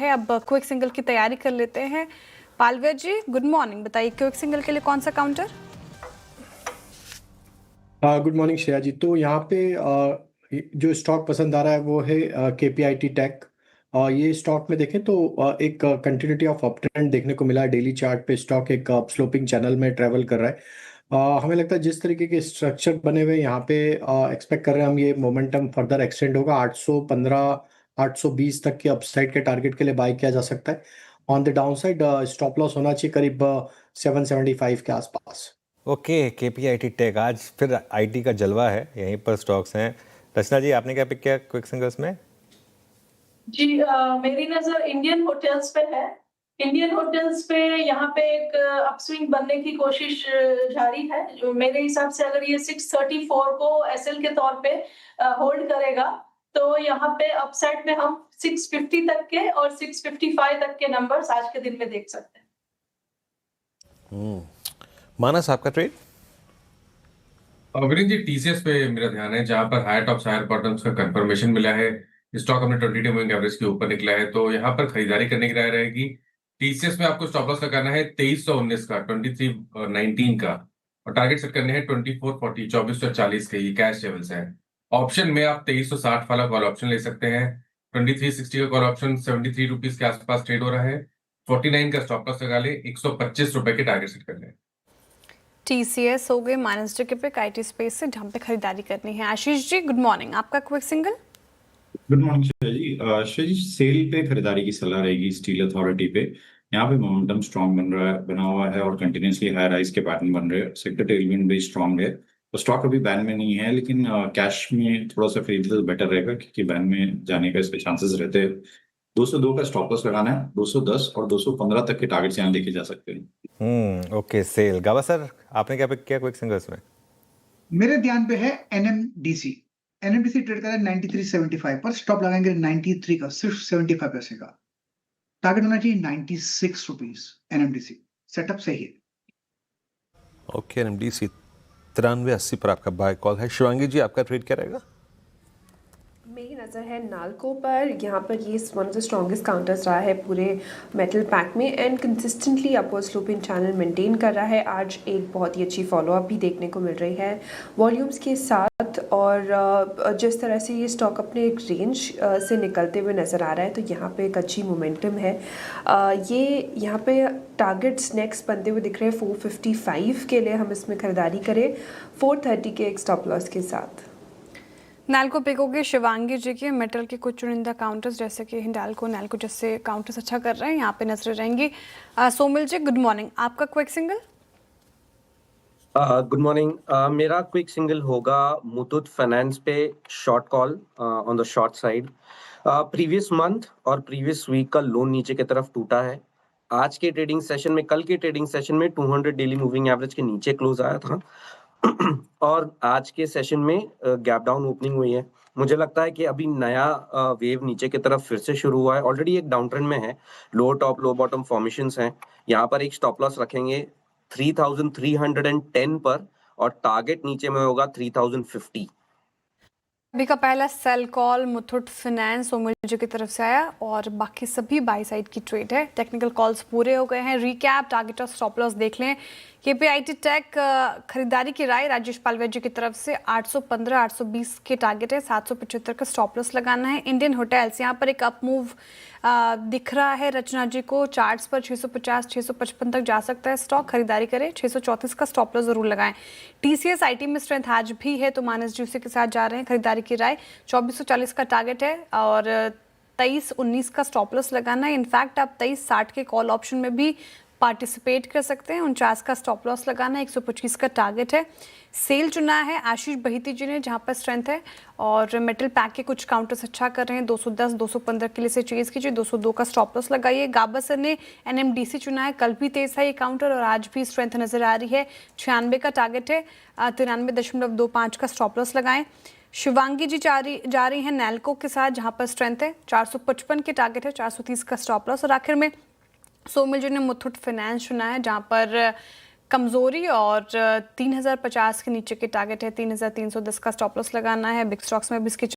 है। अब quick single की तैयारी कर लेते हैं। पालवीर जी गुड मॉर्निंग, बताइए क्विक सिंगल के लिए कौन सा काउंटर? गुड मॉर्निंग श्रेया जी। तो यहाँ पे जो स्टॉक पसंद आ रहा है वो है केपीआईटी टेक। ये स्टॉक में देखें तो एक कंटिन्यूटी ऑफ अप ट्रेंड देखने को मिला है। डेली चार्ट पे स्टॉक एक स्लोपिंग चैनल में ट्रेवल कर रहा है। हमें लगता है जिस तरीके के स्ट्रक्चर बने हुए यहाँ पे एक्सपेक्ट कर रहे हैं हम, ये मोमेंटम फर्दर एक्सटेंड होगा। 815 820 तक के अपसाइड के टारगेट के लिए बाय किया जा सकता है। On the down side stop loss होना चाहिए करीब 775 के आसपास। ओके, केपीआईटी टेक, आज फिर आईटी का जलवा है, यहीं पर स्टॉक्स हैं। रचना जी, आपने क्या पिक किया क्विक सिंगल्स में? जी मेरी नजर इंडियन होटल्स पे है। इंडियन होटल्स पे यहाँ पे एक अपस्विंग बनने की कोशिश जारी है। जो मेरे हिसाब से अगर ये 634 को एसएल के तौर पे होल्ड करेगा तो यहाँ पे अपसाइड में हम 650 तक के और 655 तक के नंबर्स आज के दिन में देख सकते हैं। मानस, आपका ट्रेड? विनीत जी, टीसीएस पे मेरा ध्यान है, जहां पर हायर टॉप्स हायर बॉटम्स का कंफर्मेशन मिला है। स्टॉक अपने 20 डे मूविंग एवरेज के ऊपर निकला है, तो यहाँ पर खरीदारी करने की राय रहेगी। टीसीएस में आपको स्टॉप लॉस लगाना है 2319 का, 2319 का, और टारगेट सेट करने हैं 2440, 2440 के। ये कैश लेवल्स हैं। ऑप्शन में आप 2360 वाला कॉल ऑप्शन ले सकते हैं। 2360 का कॉल ऑप्शन 73 रुपीज के आसपास ट्रेड हो रहा है। 49 का स्टॉप लॉस लगा ले, 125 रुपए के टारगेट सेट कर ले। टीसीएस हो गए माइनस के पे आईटी स्पेस से, जहाँ पे खरीदारी करनी है। आशीष जी गुड मॉर्निंग, आपका quick single? Good morning Shreya ji. Shreya ji, sale पे खरीदारी की सलाह रहेगी स्टील अथॉरिटी पे। यहाँ पे मोमेंटम स्ट्रांग बना हुआ है और कंटिन्यूसली हाई राइज के पैटर्न बन रहे हैं। सेक्टर टेलविंड भी स्ट्रांग है। तो स्टॉक अभी बैन में नहीं है, लेकिन कैश में थोड़ा सा खरीदना बेटर रहेगा, क्योंकि बैन में जाने का इसके चांसेस रहते हैं। 202 का स्टॉप लॉस लगाना है। 210 और 215 तक के टारगेट्स यहाँ देखे जा सकते हैं। Okay, cell. गावा सर, आपने क्या पिक किया क्विक सिंगल्स में? मेरे ध्यान पे है एनएमडीसी। एनएमडीसी ट्रेड कर रहा है 93.75 पर, स्टॉप लगाएंगे 93 का, सिर्फ 75 पैसे का। टारगेट होना चाहिए 96 रुपीज। एनएमडीसी सेटअप सही है। ओके, एनएमडीसी 9380 पर आपका बाय कॉल है। शिवांगी जी, आपका ट्रेड क्या रहेगा? मेरी नज़र है नाल्को पर। यहाँ पर ये one of the strongest counters रहा है पूरे मेटल पैक में and consistently upward sloping channel maintain कर रहा है। आज एक बहुत ही अच्छी फॉलोअप भी देखने को मिल रही है वॉल्यूम्स के साथ, और जिस तरह से ये स्टॉक अपने एक रेंज से निकलते हुए नज़र आ रहा है, तो यहाँ पे एक अच्छी मोमेंटम है। ये यहाँ पे टारगेट्स नेक्स्ट बनते हुए दिख रहे हैं 455 के लिए। हम इसमें ख़रीदारी करें 430 के एक स्टॉप लॉस के साथ। नाल्को पिकोगे शिवांगी जी के मेटल के कुछ चुनिंदा काउंटर्स जैसे कि हिंडाल्को, नाल्को जैसे काउंटर्स अच्छा कर रहे हैं, यहाँ पे नजरें रहेंगी। सोमिल जी गुड मॉर्निंग, आपका क्विक सिंगल? Good morning. मेरा क्विक सिंगल होगा मुथूट फाइनेंस पे, short call on the short side. Previous month और प्रीवियस वीक का लोन नीचे की तरफ टूटा है। आज के ट्रेडिंग सेशन में, कल के ट्रेडिंग सेशन में 200 डेली मूविंग एवरेज के नीचे क्लोज आया था और आज के सेशन में गैप डाउन ओपनिंग हुई है। मुझे लगता है कि अभी नया वेव नीचे की तरफ फिर से शुरू हुआ है। ऑलरेडी एक डाउन ट्रेंड में है, लो टॉप लो बॉटम फॉर्मेशंस हैं। यहाँ पर एक स्टॉप लॉस रखेंगे 3310 पर, और टारगेट नीचे में होगा 3050। अभी का पहला sell call Muthoot finance Somil ji की तरफ से आया और बाकी सभी बाई साइड की ट्रेड है। टेक्निकल कॉल्स पूरे हो गए हैं। रिकैप, टारगेट और स्टॉप लॉस देख लें। केपीआईटी टेक खरीदारी की राय राजेश पालवे जी की तरफ से 815 820 के टारगेट है, 775 का स्टॉप लॉस लगाना है। इंडियन होटल्स यहाँ पर एक अप मूव दिख रहा है रचना जी को, चार्ट्स पर 650 655 तक जा सकता है स्टॉक। खरीदारी करें, 634 का स्टॉप लॉस जरूर लगाएं। टीसीएस आईटी में स्ट्रेंथ आज भी है, तो मानस जी उसी के साथ जा रहे हैं। खरीदारी की राय 2440 का टारगेट है और 2319 का स्टॉप लॉस लगाना है। इनफैक्ट आप 2360 के कॉल ऑप्शन में भी पार्टिसिपेट कर सकते हैं। 49 का स्टॉप लॉस लगाना है, 125 का टारगेट है। सेल चुना है आशीष बहिती जी ने, जहां पर स्ट्रेंथ है और मेटल पैक के कुछ काउंटर्स अच्छा कर रहे हैं। 210 215 के लिए से चेज कीजिए, 202 का स्टॉप लॉस लगाइए। गाबा सर ने एनएमडीसी चुना है, कल भी तेज था ये काउंटर और आज भी स्ट्रेंथ नजर आ रही है। 96 का टारगेट है, 93.25 का स्टॉप लॉस लगाएं। शिवांगी जी जा रही हैं नाल्को के साथ, जहां पर स्ट्रेंथ है 455 के टारगेट है, 430 का स्टॉप लॉस। और आखिर में सोमिल जी ने मुथूट फाइनेंस चुना है, जहां पर कमजोरी और 3050 के नीचे के टारगेट है, 3310 का स्टॉप लॉस लगाना है। बिग स्टॉक्स में भी इसके